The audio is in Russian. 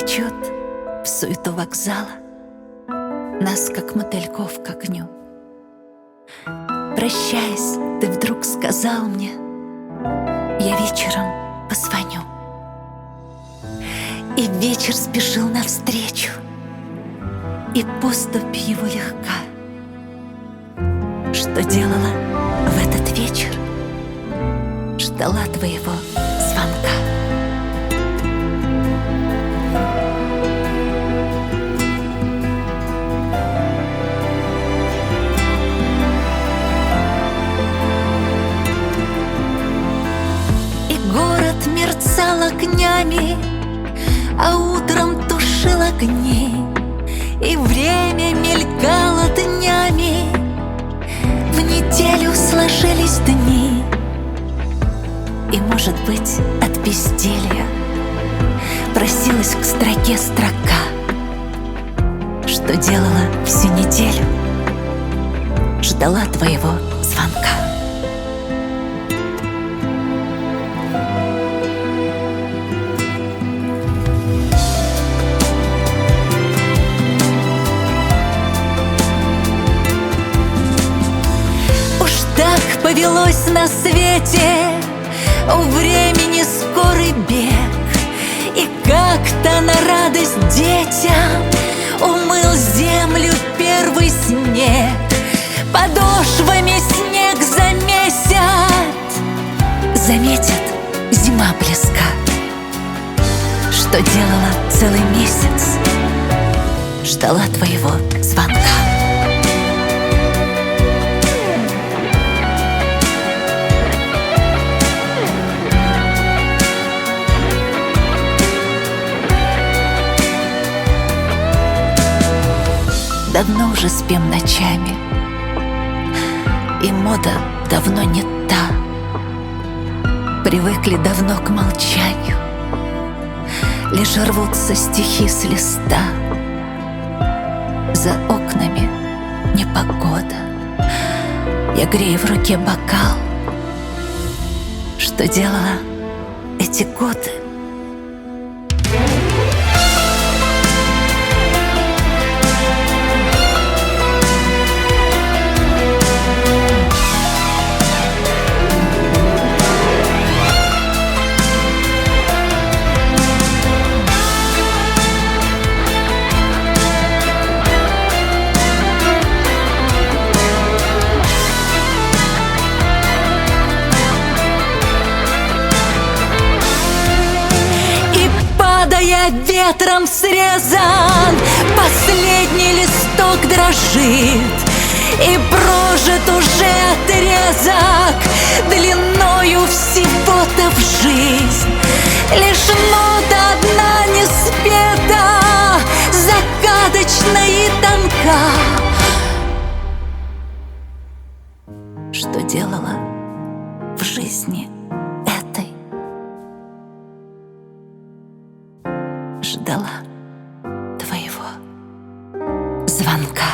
влечет в суету вокзала нас, как мотыльков, к огню. Прощаясь, ты вдруг сказал мне: я вечером позвоню. И вечер спешил навстречу, и поступь его легка. Что делала в этот вечер? Ждала твоего звонка. И город мерцал огнями, а утром тушил огни, и время мелькало днями. В неделю сложились дни, и, может быть, от безделья просилась к строке строка. Что делала всю неделю? Ждала твоего звонка. Повелось на свете у времени скорый бег, и как-то на радость детям умыл землю первый снег. Подошвами снег заметит зима близка. Что делала целый месяц? Ждала твоего звонка. Давно уже спим ночами, и мода давно не та. Привыкли давно к молчанию, лишь рвутся стихи с листа. За окнами непогода, я грею в руке бокал. Что делала эти годы? Падая ветром срезан, последний листок дрожит, и прожит уже отрезок длиною всего-то в жизнь. Лишь нота одна не спета, загадочна и тонка. Что делала в жизни этой? Ждала твоего звонка.